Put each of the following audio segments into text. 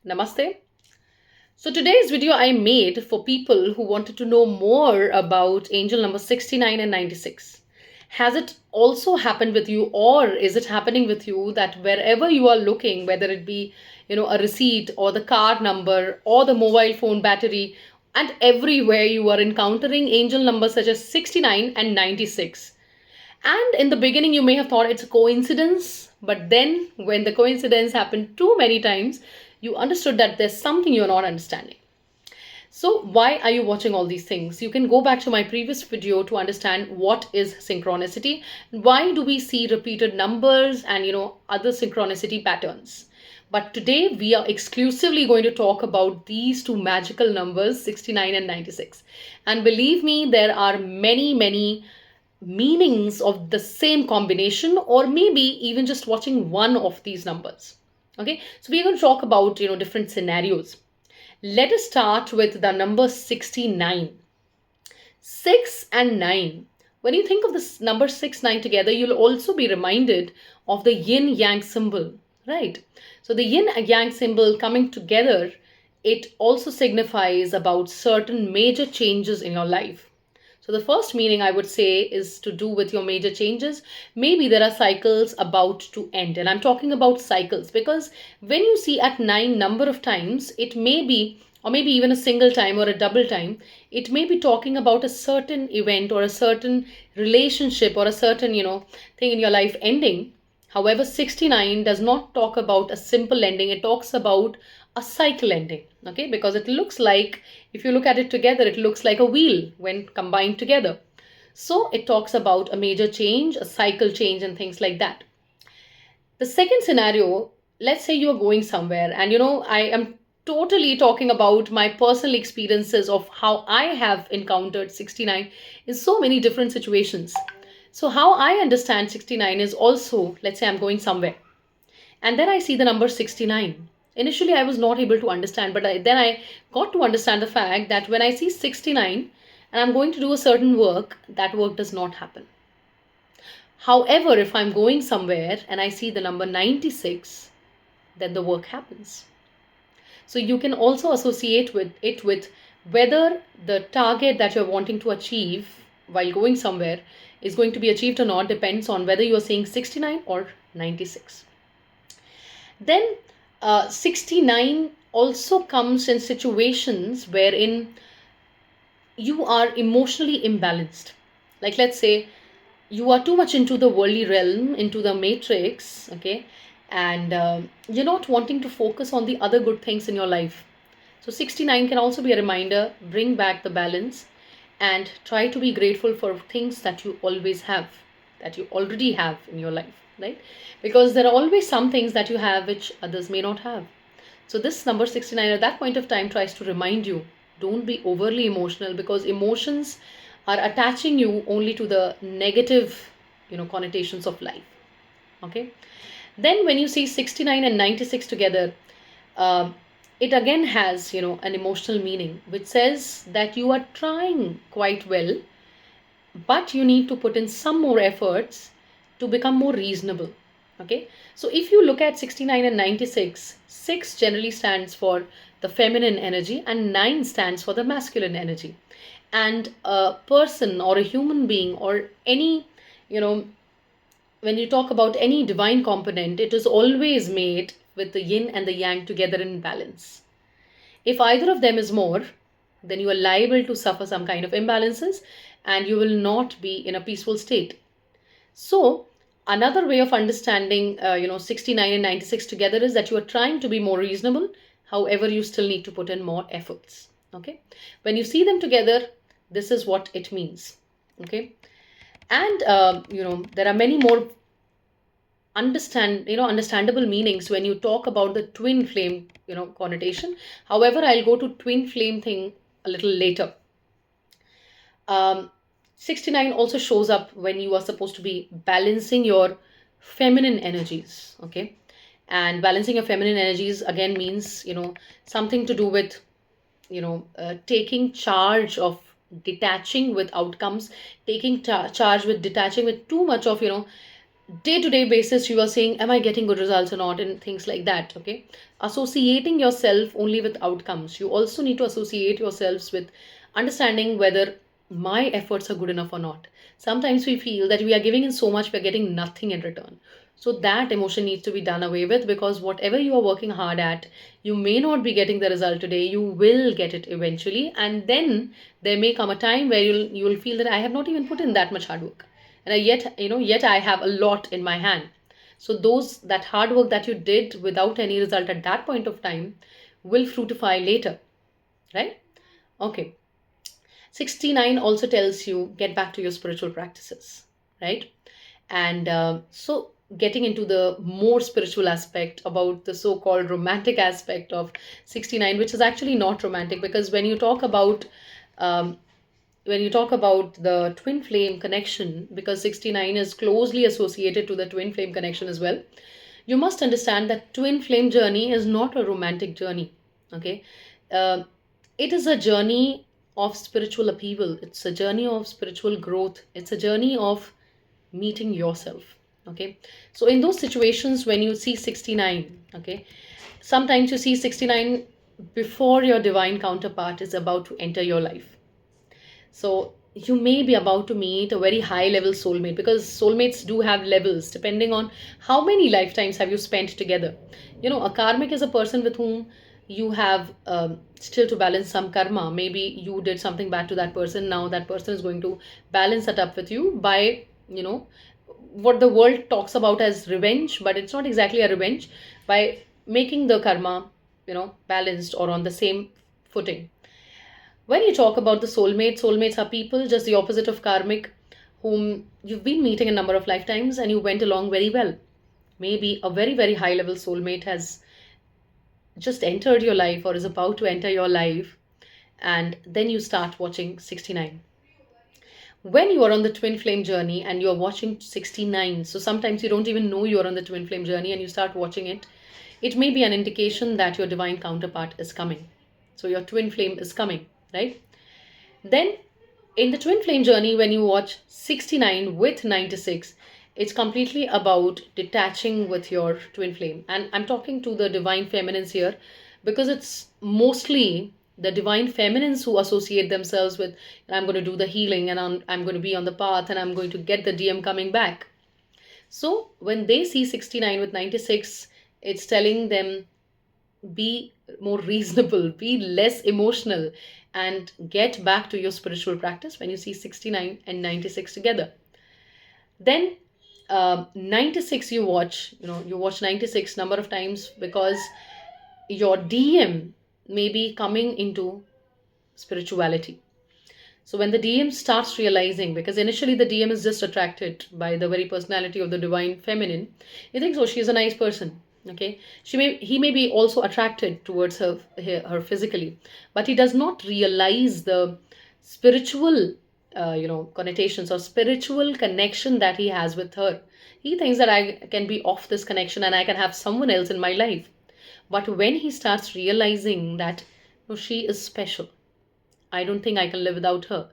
Namaste. So today's video I made for people who wanted to know more about angel number 69 and 96. Has it also happened with you, or is it happening with you that wherever you are looking, whether it be, a receipt or the card number or the mobile phone battery, and everywhere you are encountering angel numbers such as 69 and 96? And in the beginning, you may have thought it's a coincidence, but then when the coincidence happened too many times, you understood that there's something you're not understanding. So, why are you watching all these things? You can go back to my previous video to understand what is synchronicity, why do we see repeated numbers and other synchronicity patterns. But today we are exclusively going to talk about these two magical numbers 69 and 96. And believe me, there are many meanings of the same combination, or maybe even just watching one of these numbers. Okay, so we're going to talk about different scenarios. Let us start with the number 69. 6 and 9. When you think of this number 6 9 together, you'll also be reminded of the yin yang symbol, right? So the yin and yang symbol coming together, it also signifies about certain major changes in your life. So the first meaning I would say is to do with your major changes. Maybe there are cycles about to end. And I'm talking about cycles because when you see at 9 number of times, it may be, or maybe even a single time or a double time, it may be talking about a certain event or a certain relationship or a certain, thing in your life ending. However, 69 does not talk about a simple ending. It talks about a cycle ending. Okay, because it looks like, if you look at it together, it looks like a wheel when combined together. So it talks about a major change, a cycle change, and things like that. The second scenario, let's say you're going somewhere, and I am totally talking about my personal experiences of how I have encountered 69 in so many different situations. So, how I understand 69 is also, let's say I'm going somewhere and then I see the number 69. Initially, I was not able to understand, but then I got to understand the fact that when I see 69 and I'm going to do a certain work, that work does not happen. However, if I'm going somewhere and I see the number 96, then the work happens. So you can also associate with it with whether the target that you're wanting to achieve while going somewhere is going to be achieved or not depends on whether you're saying 69 or 96. Then 69 also comes in situations wherein you are emotionally imbalanced. Like, let's say you are too much into the worldly realm, into the matrix, okay, and you're not wanting to focus on the other good things in your life. So 69 can also be a reminder, bring back the balance and try to be grateful for things that you always have, that you already have in your life, right? Because there are always some things that you have which others may not have. So this number 69 at that point of time tries to remind you, don't be overly emotional, because emotions are attaching you only to the negative, connotations of life. Okay. Then when you see 69 and 96 together, um, it again has, an emotional meaning, which says that you are trying quite well, but you need to put in some more efforts to become more reasonable. Okay, so if you look at 69 and 96, 6 generally stands for the feminine energy and 9 stands for the masculine energy. And a person or a human being or any, you know when you talk about any divine component, it is always made with the yin and the yang together in balance. If either of them is more, then you are liable to suffer some kind of imbalances and you will not be in a peaceful state. So, another way of understanding, 69 and 96 together is that you are trying to be more reasonable. However, you still need to put in more efforts. Okay. When you see them together, this is what it means. Okay. And, there are many more understandable meanings when you talk about the twin flame, connotation. However, I'll go to twin flame thing a little later. um, 69 also shows up when you are supposed to be balancing your feminine energies. Okay, and balancing your feminine energies again means something to do with taking charge of detaching with outcomes, taking charge with detaching with too much of day to day basis you are saying, am I getting good results or not, and things like that. Okay, associating yourself only with outcomes, you also need to associate yourselves with understanding whether my efforts are good enough or not. Sometimes we feel that we are giving in so much, we're getting nothing in return. So that emotion needs to be done away with, because whatever you are working hard at, you may not be getting the result today, you will get it eventually, and then there may come a time where you'll feel that I have not even put in that much hard work, and yet I have a lot in my hand. So those that hard work that you did without any result at that point of time will fructify later, right? Okay. 69 also tells you get back to your spiritual practices, right? And so getting into the more spiritual aspect about the so-called romantic aspect of 69, which is actually not romantic, because um, when you talk about the twin flame connection, because 69 is closely associated to the twin flame connection as well, you must understand that twin flame journey is not a romantic journey. Okay, uh, it is a journey of spiritual upheaval, it's a journey of spiritual growth, it's a journey of meeting yourself. Okay, so in those situations when you see 69, okay, sometimes you see 69 before your divine counterpart is about to enter your life. So you may be about to meet a very high level soulmate, because soulmates do have levels depending on how many lifetimes have you spent together. A karmic is a person with whom you have still to balance some karma. Maybe you did something bad to that person. Now that person is going to balance that up with you by, what the world talks about as revenge, but it's not exactly a revenge, by making the karma, balanced or on the same footing. When you talk about the soulmates are people just the opposite of karmic, whom you've been meeting a number of lifetimes and you went along very well. Maybe a very, very high level soulmate has just entered your life or is about to enter your life, and then you start watching 69. When you are on the twin flame journey and you're watching 69, so sometimes you don't even know you're on the twin flame journey and you start watching it, it may be an indication that your divine counterpart is coming. So your twin flame is coming, right? Then, in the twin flame journey, when you watch 69 with 96, it's completely about detaching with your twin flame. And I'm talking to the divine feminines here, because it's mostly the divine feminines who associate themselves with, I'm going to do the healing, and I'm going to be on the path, and I'm going to get the DM coming back. So when they see 69 with 96, it's telling them, be more reasonable, be less emotional, and get back to your spiritual practice when you see 69 and 96 together. Then 96, you watch 96 number of times, because your DM may be coming into spirituality. So when the DM starts realizing, because initially the DM is just attracted by the very personality of the divine feminine, he thinks, oh, she's a nice person. Okay, he may be also attracted towards her physically, but he does not realize the spiritual, connotations or spiritual connection that he has with her. He thinks that I can be off this connection and I can have someone else in my life. But when he starts realizing that, no, she is special, I don't think I can live without her.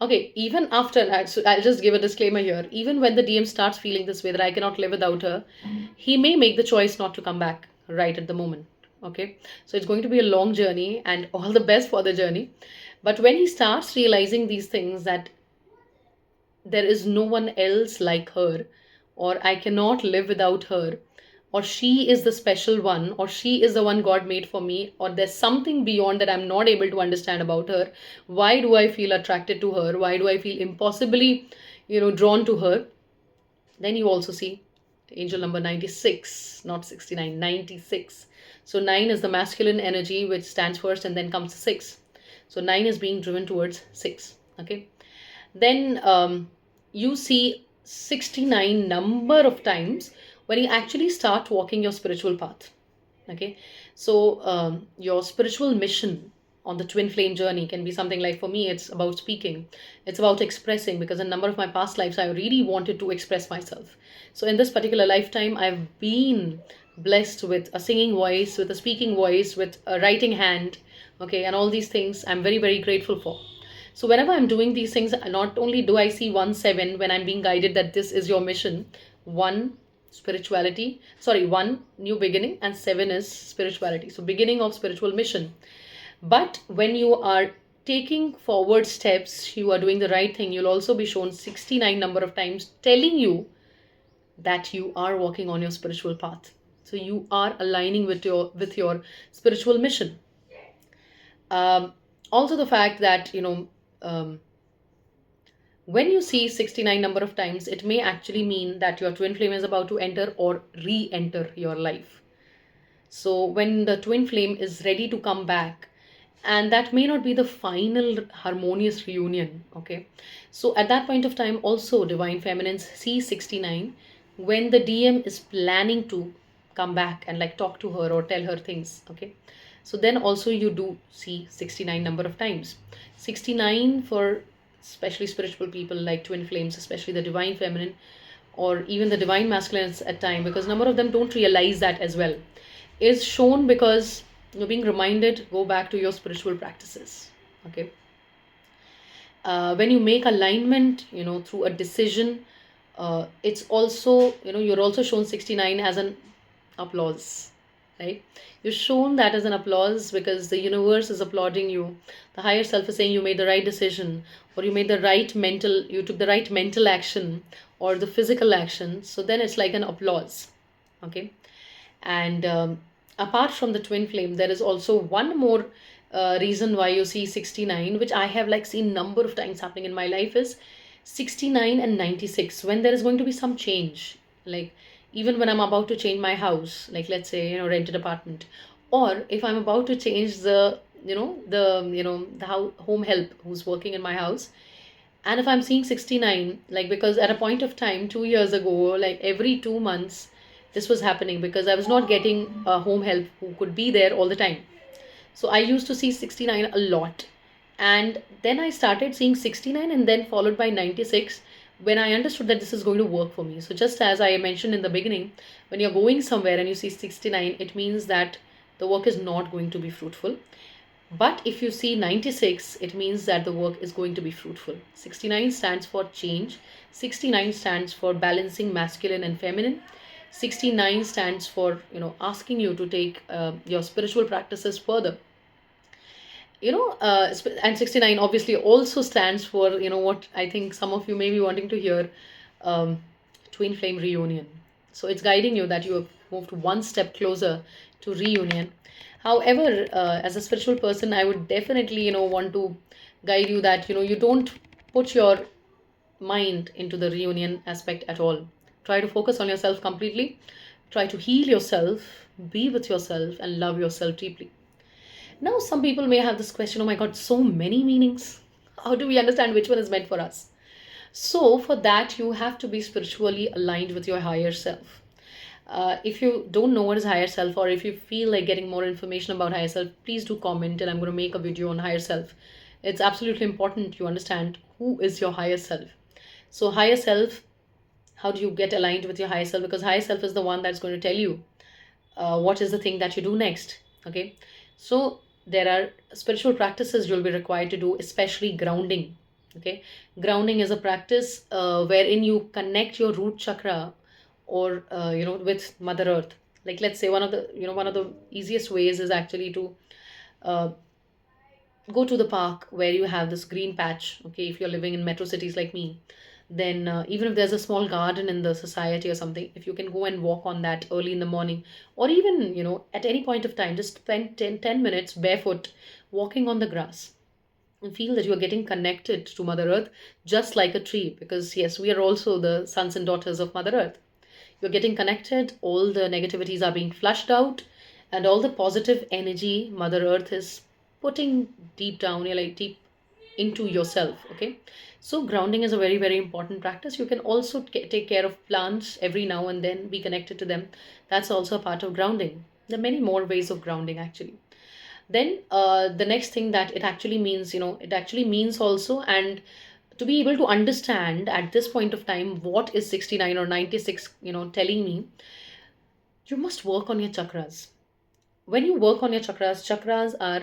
Okay, even after that, so I'll just give a disclaimer here. Even when the DM starts feeling this way that I cannot live without her, he may make the choice not to come back right at the moment. Okay, so it's going to be a long journey and all the best for the journey. But when he starts realizing these things, that there is no one else like her, or I cannot live without her, or she is the special one, or she is the one God made for me, or there's something beyond that I'm not able to understand about her. Why do I feel attracted to her? Why do I feel impossibly, drawn to her? Then you also see angel number 96, not 69, 96. So 9 is the masculine energy, which stands first, and then comes 6. So 9 is being driven towards 6. Okay, then you see 69 number of times when you actually start walking your spiritual path. Okay, so your spiritual mission on the twin flame journey can be something like, for me it's about speaking, it's about expressing, because in a number of my past lives I really wanted to express myself. So in this particular lifetime I've been blessed with a singing voice, with a speaking voice, with a writing hand. Okay, and all these things I'm very, very grateful for. So whenever I'm doing these things, not only do I see 1 7 when I'm being guided that this is your mission, one spirituality, sorry, one new beginning, and seven is spirituality. So beginning of spiritual mission. But when you are taking forward steps, you are doing the right thing, you'll also be shown 69 number of times telling you that you are walking on your spiritual path. So you are aligning with your spiritual mission. Um, Also the fact that when you see 69 number of times, it may actually mean that your twin flame is about to enter or re-enter your life. So when the twin flame is ready to come back, and that may not be the final harmonious reunion, okay? So at that point of time, also divine feminines see 69 when the DM is planning to come back and like talk to her or tell her things, okay? So then also you do see 69 number of times. 69 for especially spiritual people like twin flames, especially the divine feminine or even the divine masculines at time, because number of them don't realize that as well, is shown because you're being reminded, go back to your spiritual practices, okay? When you make alignment, through a decision, it's also, you're also shown 69 as an applause, right? You're shown that as an applause because the universe is applauding you. The higher self is saying you made the right decision, or you took the right mental action or the physical action. So then it's like an applause, okay? And apart from the twin flame, there is also one more reason why you see 69, which I have like seen number of times happening in my life, is 69 and 96 when there is going to be some change. Like even when I'm about to change my house, like let's say, rented apartment, or if I'm about to change the home help who's working in my house, and if I'm seeing 69, like because at a point of time 2 years ago, like every 2 months, this was happening because I was not getting a home help who could be there all the time. So I used to see 69 a lot. And then I started seeing 69 and then followed by 96 when I understood that this is going to work for me. So just as I mentioned in the beginning, when you're going somewhere and you see 69, it means that the work is not going to be fruitful. But if you see 96, it means that the work is going to be fruitful. 69 stands for change. 69 stands for balancing masculine and feminine. 69 stands for, asking you to take your spiritual practices further. And 69 obviously also stands for, what I think some of you may be wanting to hear, um, twin flame reunion. So it's guiding you that you have moved one step closer to reunion. However, as a spiritual person, I would definitely, want to guide you that, you don't put your mind into the reunion aspect at all. Try to focus on yourself completely. Try to heal yourself, be with yourself, and love yourself deeply. Now, some people may have this question, oh my God, so many meanings. How do we understand which one is meant for us? So, for that, you have to be spiritually aligned with your higher self. If you don't know what is higher self, or if you feel like getting more information about higher self, please do comment, and I'm going to make a video on higher self. It's absolutely important you understand who is your higher self. So, higher self, how do you get aligned with your higher self? Because higher self is the one that's going to tell you what is the thing that you do next, okay? So there are spiritual practices you'll be required to do, especially grounding, okay? Grounding is a practice wherein you connect your root chakra or with mother earth. Like let's say one of the easiest ways is actually to uh, go to the park where you have this green patch, okay? If you're living in metro cities like me, then even if there's a small garden in the society or something, if you can go and walk on that early in the morning, or even at any point of time, just spend 10 minutes barefoot walking on the grass and feel that you are getting connected to mother earth, just like a tree, because yes, we are also the sons and daughters of mother earth. You're getting connected, all the negativities are being flushed out, and all the positive energy mother earth is putting deep down, like deep into yourself, okay? So grounding is a very very important practice. You can also take care of plants every now and then, be connected to them. That's also a part of grounding. There are many more ways of grounding actually. Then the next thing that it actually means, it actually means also, and to be able to understand at this point of time what is 69 or 96 telling me, you must work on your chakras. When you work on your chakras, chakras are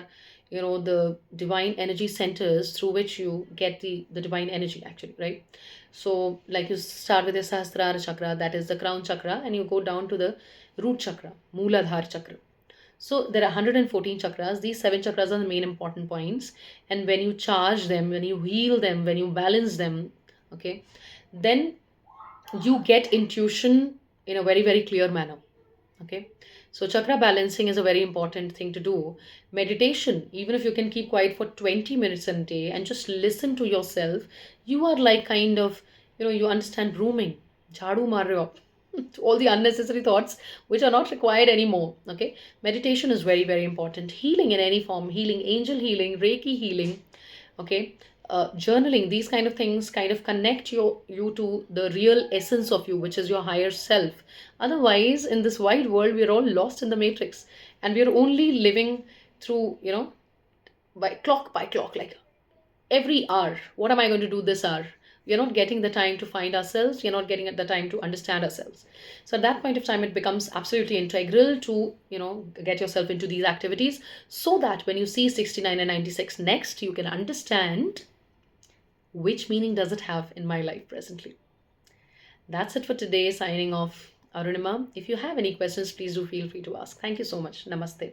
the divine energy centers through which you get the divine energy, actually, right? So like you start with the Sahasrara chakra, that is the crown chakra, and you go down to the root chakra, Mooladhara chakra. So there are 114 chakras. These seven chakras are the main important points. And when you charge them, when you heal them, when you balance them, okay, then you get intuition in a very, very clear manner. Okay. So chakra balancing is a very important thing to do. Meditation, even if you can keep quiet for 20 minutes a day and just listen to yourself, you are like kind of, you understand brooming, jhadu mar rahe ho aap. All the unnecessary thoughts which are not required anymore. Okay. Meditation is very, very important. Healing in any form, healing, angel healing, Reiki healing, okay, journaling, these kind of things kind of connect you to the real essence of you, which is your higher self. Otherwise, in this wide world, we're all lost in the matrix, and we're only living through, by clock, like every hour, what am I going to do this hour? We are not getting the time to find ourselves, we are not getting the time to understand ourselves. So at that point of time, it becomes absolutely integral to get yourself into these activities, so that when you see 69 and 96 next, you can understand which meaning does it have in my life presently. That's it for today. Signing off, Arunima. If you have any questions, please do feel free to ask. Thank you so much. Namaste.